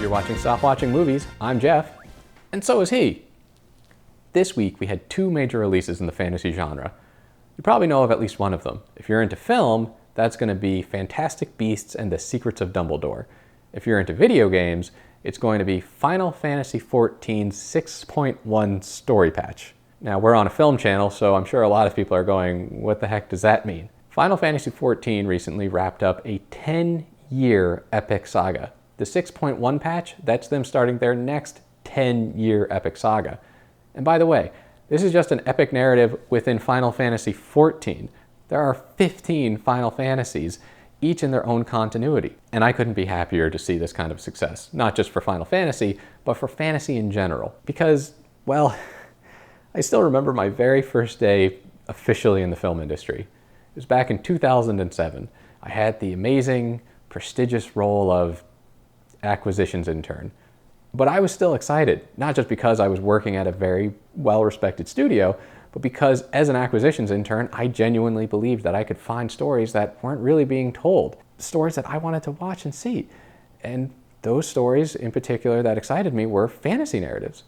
You're watching Stop Watching Movies. I'm Jeff, and so is he. This week we had two major releases in the fantasy genre. You probably know of at least one of them. If you're into film, that's going to be Fantastic Beasts and the Secrets of Dumbledore. If you're into video games, it's going to be Final Fantasy XIV's 6.1 story patch. Now, we're on a film channel, so I'm sure a lot of people are going, what the heck does that mean? Final Fantasy XIV recently wrapped up a 10-year epic saga. The 6.1 patch, that's them starting their next 10-year epic saga. And by the way, this is just an epic narrative within Final Fantasy XIV. There are 15 Final Fantasies, each in their own continuity. And I couldn't be happier to see this kind of success, not just for Final Fantasy, but for fantasy in general. Because, well, I still remember my very first day officially in the film industry. It was back in 2007. I had the amazing, prestigious role of acquisitions intern. But I was still excited, not just because I was working at a very well-respected studio, but because as an acquisitions intern, I genuinely believed that I could find stories that weren't really being told, stories that I wanted to watch and see. And those stories in particular that excited me were fantasy narratives.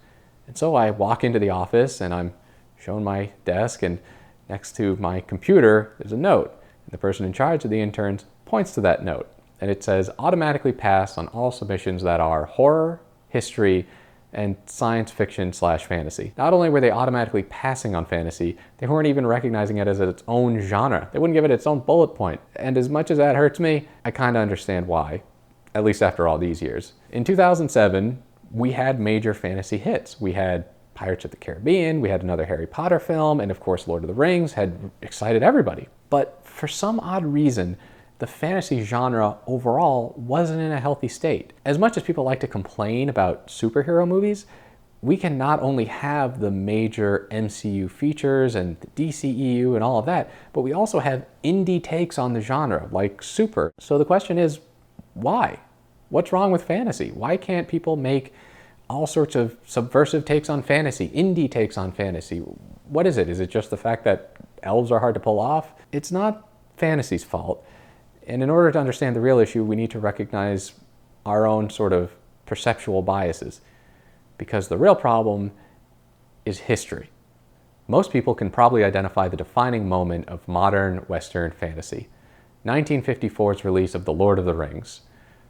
And so I walk into the office and I'm shown my desk, and next to my computer there's a note. And the person in charge of the interns points to that note. And it says, automatically pass on all submissions that are horror, history, and science fiction/fantasy. Not only were they automatically passing on fantasy, they weren't even recognizing it as its own genre. They wouldn't give it its own bullet point. And as much as that hurts me, I kind of understand why, at least after all these years. In 2007, we had major fantasy hits. We had Pirates of the Caribbean, we had another Harry Potter film, and of course Lord of the Rings had excited everybody. But for some odd reason, the fantasy genre overall wasn't in a healthy state. As much as people like to complain about superhero movies, we can not only have the major MCU features and the DCEU and all of that, but we also have indie takes on the genre, like Super. So the question is, why? What's wrong with fantasy? Why can't people make all sorts of subversive takes on fantasy, indie takes on fantasy? What is it? Is it just the fact that elves are hard to pull off? It's not fantasy's fault. And in order to understand the real issue, we need to recognize our own sort of perceptual biases. Because the real problem is history. Most people can probably identify the defining moment of modern Western fantasy. 1954's release of The Lord of the Rings.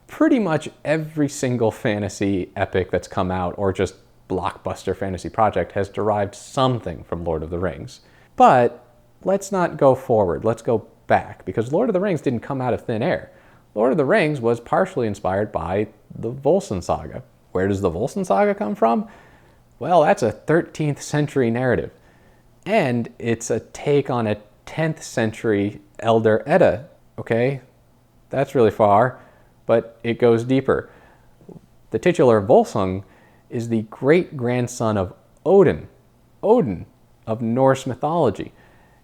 Pretty much every single fantasy epic that's come out, or just blockbuster fantasy project, has derived something from Lord of the Rings. But let's not go forward, let's go back, because Lord of the Rings didn't come out of thin air. Lord of the Rings was partially inspired by the Volsung Saga. Where does the Volsung Saga come from? Well, that's a 13th century narrative. And it's a take on a 10th century Elder Edda, okay? That's really far, but it goes deeper. The titular Volsung is the great-grandson of Odin of Norse mythology.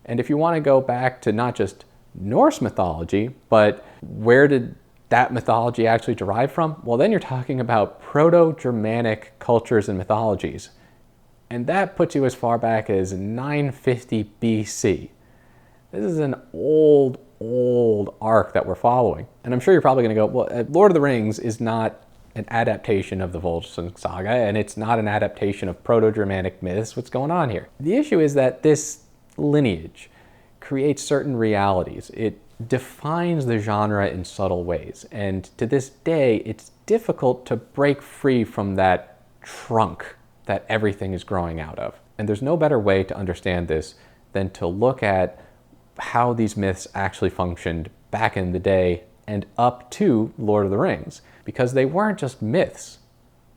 And if you want to go back to not just Norse mythology, but where did that mythology actually derive from? Well, then you're talking about Proto-Germanic cultures and mythologies. And that puts you as far back as 950 BC. This is an old arc that we're following. And I'm sure you're probably going to go, well, Lord of the Rings is not an adaptation of the Volsung Saga, and it's not an adaptation of Proto-Germanic myths. What's going on here? The issue is that this lineage creates certain realities. It defines the genre in subtle ways. And to this day, it's difficult to break free from that trunk that everything is growing out of. And there's no better way to understand this than to look at how these myths actually functioned back in the day and up to Lord of the Rings. Because they weren't just myths.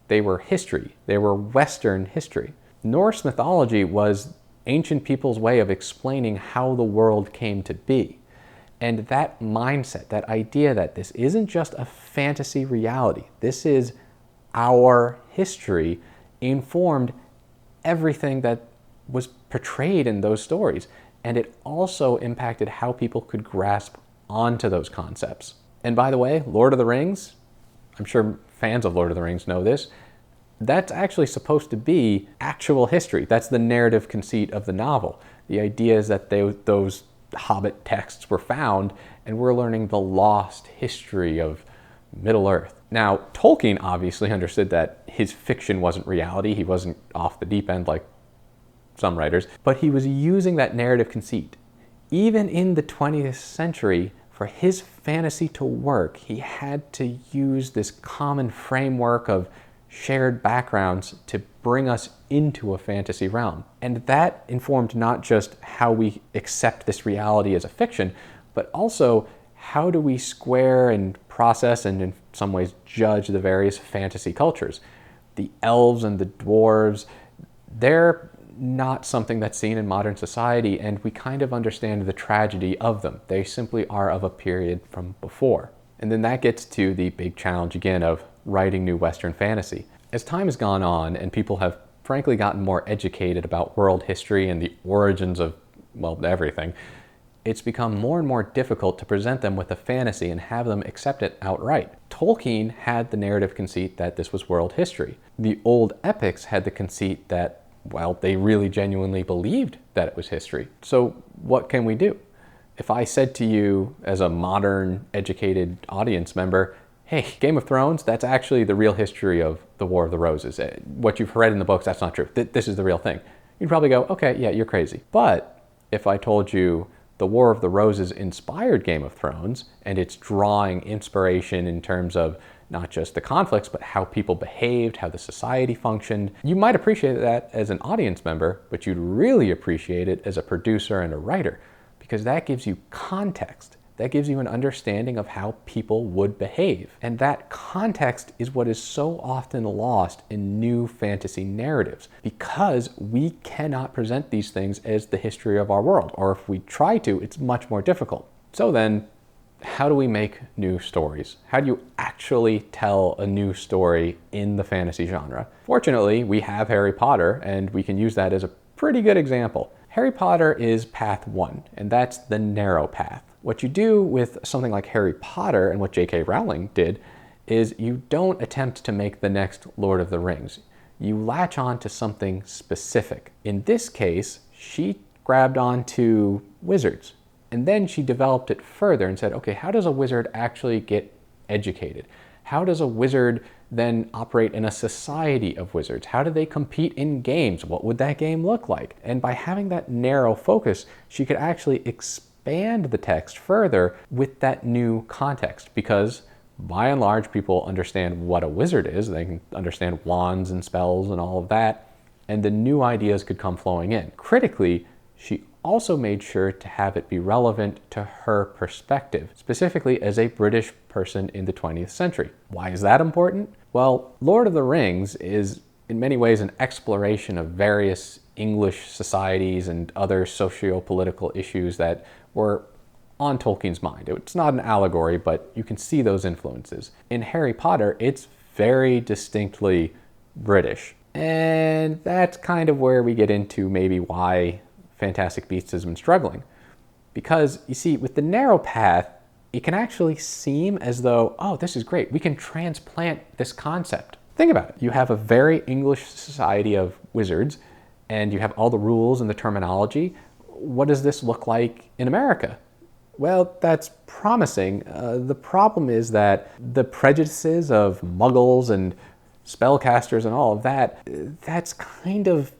They were history. They were Western history. Norse mythology was ancient people's way of explaining how the world came to be. And that mindset, that idea that this isn't just a fantasy reality, this is our history, informed everything that was portrayed in those stories. And it also impacted how people could grasp onto those concepts. And by the way, Lord of the Rings, I'm sure fans of Lord of the Rings know this, that's actually supposed to be actual history. That's the narrative conceit of the novel. The idea is that those Hobbit texts were found, and we're learning the lost history of Middle-earth. Now, Tolkien obviously understood that his fiction wasn't reality. He wasn't off the deep end like some writers, but he was using that narrative conceit. Even in the 20th century, for his fantasy to work, he had to use this common framework of shared backgrounds to bring us into a fantasy realm. And that informed not just how we accept this reality as a fiction, but also how do we square and process and in some ways judge the various fantasy cultures. The elves and the dwarves, they're not something that's seen in modern society, and we kind of understand the tragedy of them. They simply are of a period from before. And then that gets to the big challenge again of writing new Western fantasy. As time has gone on and people have frankly gotten more educated about world history and the origins of, well, everything, it's become more and more difficult to present them with a fantasy and have them accept it outright. Tolkien had the narrative conceit that this was world history. The old epics had the conceit that, well, they really genuinely believed that it was history. So what can we do? If I said to you as a modern, educated audience member, hey, Game of Thrones, that's actually the real history of the War of the Roses. What you've read in the books, that's not true. This is the real thing. You'd probably go, okay, yeah, you're crazy. But if I told you the War of the Roses inspired Game of Thrones, and it's drawing inspiration in terms of not just the conflicts, but how people behaved, how the society functioned, you might appreciate that as an audience member, but you'd really appreciate it as a producer and a writer, because that gives you context. That gives you an understanding of how people would behave. And that context is what is so often lost in new fantasy narratives, because we cannot present these things as the history of our world, or if we try to, it's much more difficult. So then, how do we make new stories? How do you actually tell a new story in the fantasy genre? Fortunately, we have Harry Potter, and we can use that as a pretty good example. Harry Potter is path one, and that's the narrow path. What you do with something like Harry Potter, and what J.K. Rowling did, is you don't attempt to make the next Lord of the Rings. You latch on to something specific. In this case, she grabbed onto wizards. And then she developed it further and said, okay, how does a wizard actually get educated? How does a wizard then operate in a society of wizards? How do they compete in games? What would that game look like? And by having that narrow focus, she could actually expand the text further with that new context, because by and large, people understand what a wizard is. They can understand wands and spells and all of that, and the new ideas could come flowing in. Critically, she also made sure to have it be relevant to her perspective, specifically as a British person in the 20th century. Why is that important? Well, Lord of the Rings is in many ways an exploration of various English societies and other socio-political issues that were on Tolkien's mind. It's not an allegory, but you can see those influences. In Harry Potter, it's very distinctly British. And that's kind of where we get into maybe why Fantastic Beasts has been struggling. Because, you see, with the narrow path, it can actually seem as though, oh, this is great, we can transplant this concept. Think about it. You have a very English society of wizards, and you have all the rules and the terminology. What does this look like in America? Well, that's promising. The problem is that the prejudices of muggles and spellcasters and all of that, that's kind of,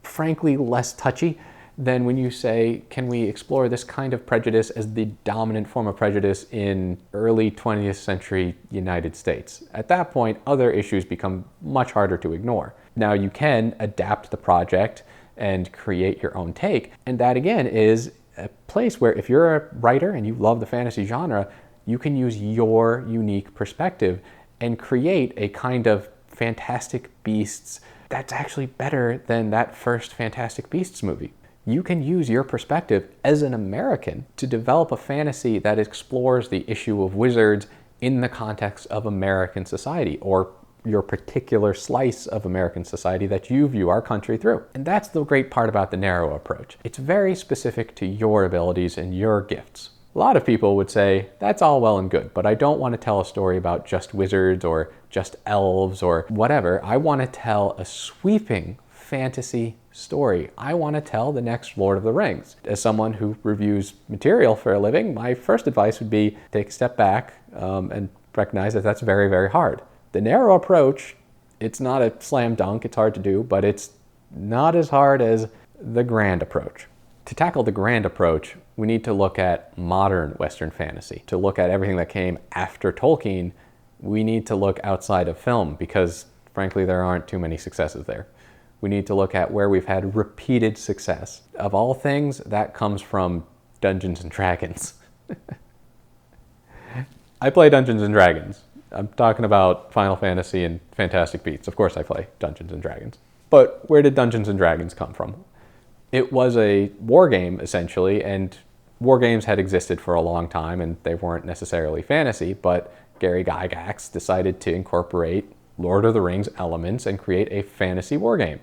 frankly, less touchy than when you say, can we explore this kind of prejudice as the dominant form of prejudice in early 20th century United States? At that point, other issues become much harder to ignore. Now, you can adapt the project and create your own take, and that again is a place where if you're a writer and you love the fantasy genre, you can use your unique perspective and create a kind of Fantastic Beasts that's actually better than that first Fantastic Beasts movie. You can use your perspective as an American to develop a fantasy that explores the issue of wizards in the context of American society, or your particular slice of American society that you view our country through. And that's the great part about the narrow approach. It's very specific to your abilities and your gifts. A lot of people would say, that's all well and good, but I don't want to tell a story about just wizards or just elves or whatever. I want to tell a sweeping fantasy story. I want to tell the next Lord of the Rings. As someone who reviews material for a living, my first advice would be take a step back and recognize that that's very, very hard. The narrow approach, it's not a slam dunk, it's hard to do, but it's not as hard as the grand approach. To tackle the grand approach, we need to look at modern Western fantasy. To look at everything that came after Tolkien, we need to look outside of film because, frankly, there aren't too many successes there. We need to look at where we've had repeated success. Of all things, that comes from Dungeons and Dragons. I play Dungeons and Dragons. I'm talking about Final Fantasy and Fantastic Beasts. Of course I play Dungeons and Dragons. But where did Dungeons and Dragons come from? It was a war game, essentially, and war games had existed for a long time, and they weren't necessarily fantasy, but Gary Gygax decided to incorporate Lord of the Rings elements and create a fantasy war game.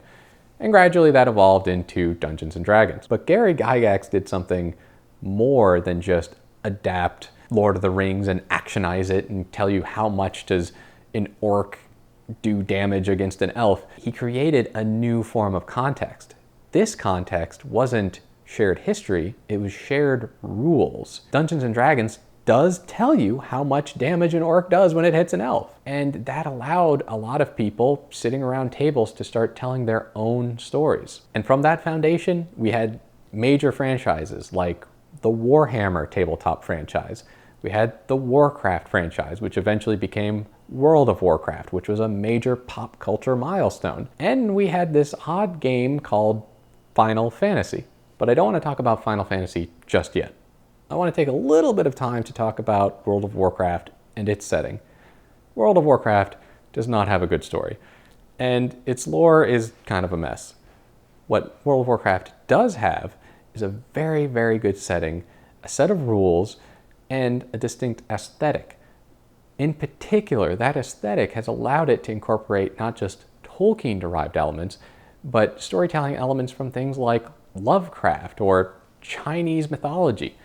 And gradually that evolved into Dungeons and Dragons. But Gary Gygax did something more than just adapt Lord of the Rings and actionize it and tell you how much does an orc do damage against an elf. He created a new form of context. This context wasn't shared history, it was shared rules. Dungeons and Dragons does tell you how much damage an orc does when it hits an elf. And that allowed a lot of people sitting around tables to start telling their own stories. And from that foundation, we had major franchises like the Warhammer tabletop franchise. We had the Warcraft franchise, which eventually became World of Warcraft, which was a major pop culture milestone. And we had this odd game called Final Fantasy. But I don't want to talk about Final Fantasy just yet. I want to take a little bit of time to talk about World of Warcraft and its setting. World of Warcraft does not have a good story, and its lore is kind of a mess. What World of Warcraft does have is a very, very good setting, a set of rules, and a distinct aesthetic. In particular, that aesthetic has allowed it to incorporate not just Tolkien-derived elements, but storytelling elements from things like Lovecraft or Chinese mythology.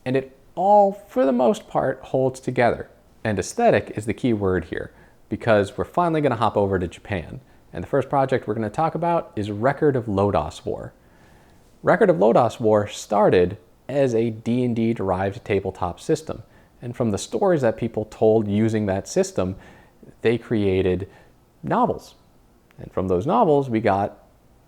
And it all, for the most part, holds together. And aesthetic is the key word here, because we're finally going to hop over to Japan. And the first project we're going to talk about is Record of Lodoss War. Record of Lodoss War started as a D&D derived tabletop system. And from the stories that people told using that system, they created novels. And from those novels, we got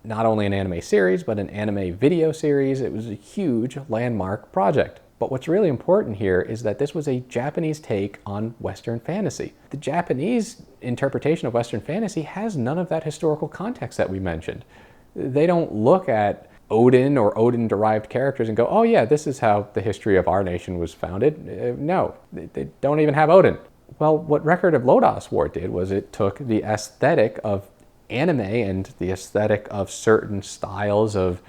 not only an anime series, but an anime video series. It was a huge landmark project. But what's really important here is that this was a Japanese take on Western fantasy. The Japanese interpretation of Western fantasy has none of that historical context that we mentioned. They don't look at Odin or Odin-derived characters and go, oh yeah, this is how the history of our nation was founded. No, they don't even have Odin. Well, what Record of Lodoss War did was it took the aesthetic of anime and the aesthetic of certain styles of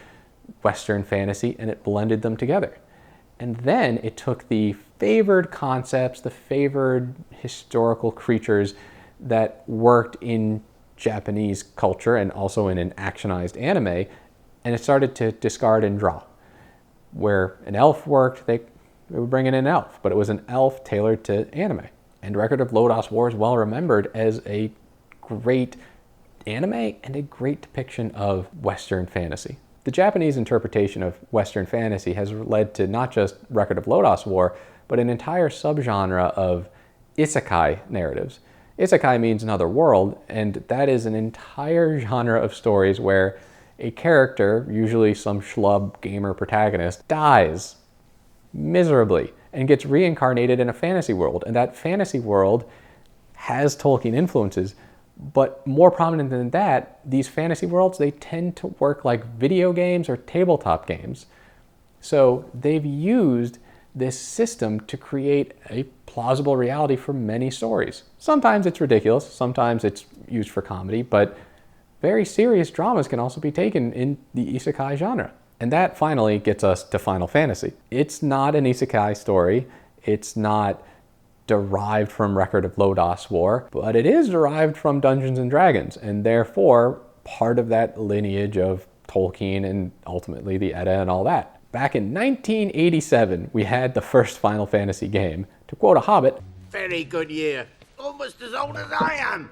Western fantasy, and it blended them together. And then it took the favored concepts, the favored historical creatures that worked in Japanese culture and also in an actionized anime, and it started to discard and draw. Where an elf worked, they would bring in an elf, but it was an elf tailored to anime. And Record of Lodoss War is well remembered as a great anime and a great depiction of Western fantasy. The Japanese interpretation of Western fantasy has led to not just Record of Lodoss War, but an entire subgenre of Isakai narratives. Isekai means another world, and that is an entire genre of stories where a character, usually some schlub gamer protagonist, dies miserably and gets reincarnated in a fantasy world. And that fantasy world has Tolkien influences, but more prominent than that, these fantasy worlds, they tend to work like video games or tabletop games. So they've used this system to create a plausible reality for many stories. Sometimes it's ridiculous, sometimes it's used for comedy, but very serious dramas can also be taken in the isekai genre. And that finally gets us to Final Fantasy. It's not an isekai story, it's not derived from Record of Lodoss War, but it is derived from Dungeons and Dragons, and therefore part of that lineage of Tolkien and ultimately the Edda and all that. Back in 1987, we had the first Final Fantasy game. To quote a Hobbit, very good year. Almost as old as I am.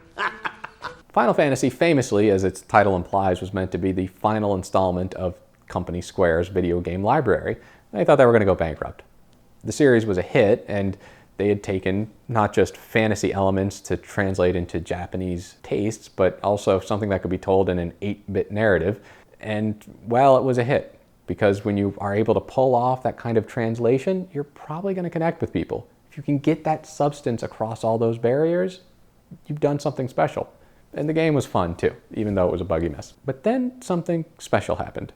Final Fantasy, famously, as its title implies, was meant to be the final installment of Company Square's video game library. They thought they were going to go bankrupt. The series was a hit, and They had taken not just fantasy elements to translate into Japanese tastes, but also something that could be told in an 8-bit narrative. And, well, it was a hit, because when you are able to pull off that kind of translation, you're probably going to connect with people. If you can get that substance across all those barriers, you've done something special. And the game was fun too, even though it was a buggy mess. But then something special happened.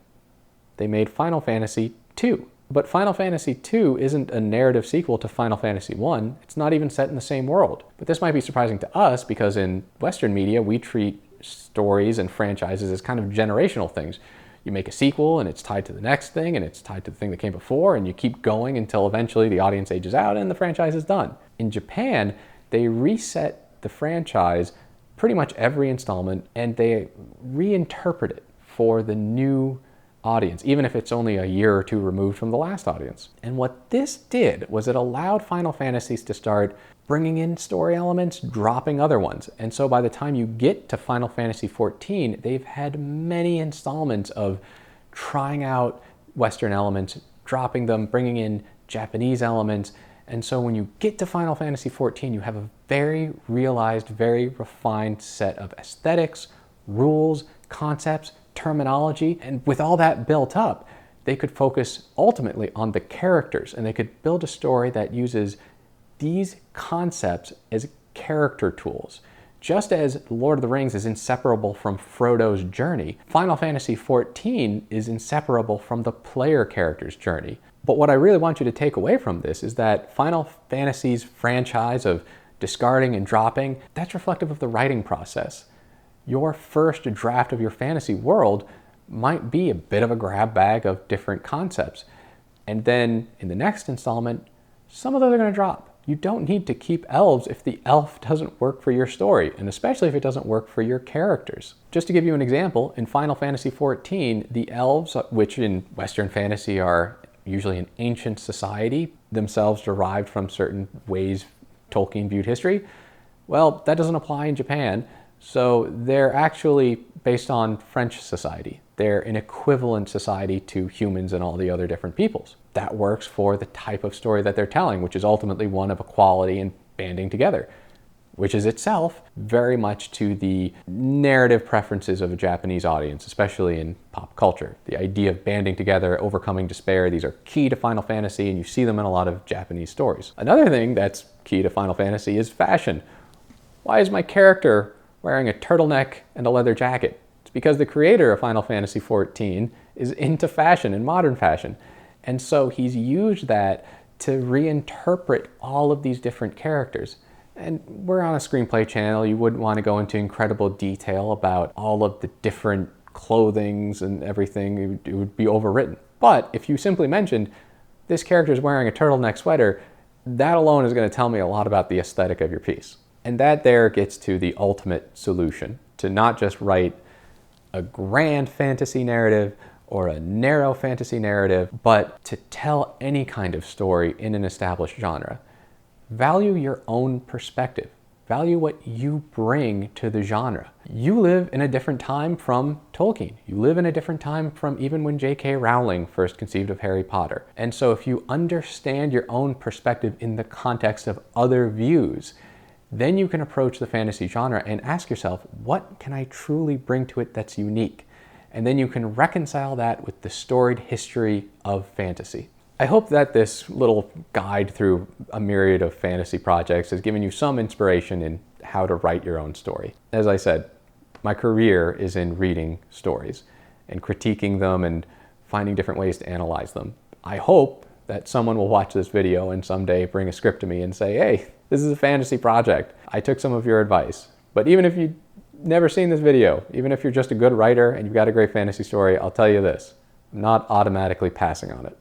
They made Final Fantasy II. But Final Fantasy II isn't a narrative sequel to Final Fantasy I. It's not even set in the same world. But this might be surprising to us because in Western media, we treat stories and franchises as kind of generational things. You make a sequel and it's tied to the next thing and it's tied to the thing that came before, and you keep going until eventually the audience ages out and the franchise is done. In Japan, they reset the franchise pretty much every installment and they reinterpret it for the new audience, even if it's only a year or two removed from the last audience. And what this did was it allowed Final Fantasies to start bringing in story elements, dropping other ones. And so by the time you get to Final Fantasy XIV, they've had many installments of trying out Western elements, dropping them, bringing in Japanese elements. And so when you get to Final Fantasy XIV, you have a very realized, very refined set of aesthetics, rules, concepts, terminology, and with all that built up, they could focus ultimately on the characters, and they could build a story that uses these concepts as character tools. Just as Lord of the Rings is inseparable from Frodo's journey, Final Fantasy XIV is inseparable from the player character's journey. But what I really want you to take away from this is that Final Fantasy's franchise of discarding and dropping, that's reflective of the writing process. Your first draft of your fantasy world might be a bit of a grab bag of different concepts. And then in the next installment, some of those are going to drop. You don't need to keep elves if the elf doesn't work for your story, and especially if it doesn't work for your characters. Just to give you an example, in Final Fantasy XIV, the elves, which in Western fantasy are usually an ancient society, themselves derived from certain ways Tolkien viewed history, well, that doesn't apply in Japan. So they're actually based on French society. They're an equivalent society to humans and all the other different peoples. That works for the type of story that they're telling, which is ultimately one of equality and banding together, which is itself very much to the narrative preferences of a Japanese audience, especially in pop culture. The idea of banding together, overcoming despair, these are key to Final Fantasy, and you see them in a lot of Japanese stories. Another thing that's key to Final Fantasy is fashion. Why is my character wearing a turtleneck and a leather jacket? It's because the creator of Final Fantasy XIV is into fashion and modern fashion. And so he's used that to reinterpret all of these different characters. And we're on a screenplay channel. You wouldn't want to go into incredible detail about all of the different clothings and everything. It would be overwritten. But if you simply mentioned, this character is wearing a turtleneck sweater, that alone is going to tell me a lot about the aesthetic of your piece. And that there gets to the ultimate solution, to not just write a grand fantasy narrative or a narrow fantasy narrative, but to tell any kind of story in an established genre. Value your own perspective. Value what you bring to the genre. You live in a different time from Tolkien. You live in a different time from even when J.K. Rowling first conceived of Harry Potter. And so if you understand your own perspective in the context of other views, then you can approach the fantasy genre and ask yourself, what can I truly bring to it that's unique? And then you can reconcile that with the storied history of fantasy. I hope that this little guide through a myriad of fantasy projects has given you some inspiration in how to write your own story. As I said, my career is in reading stories and critiquing them and finding different ways to analyze them. I hope that someone will watch this video and someday bring a script to me and say, hey, this is a fantasy project. I took some of your advice. But even if you've never seen this video, even if you're just a good writer and you've got a great fantasy story, I'll tell you this, I'm not automatically passing on it.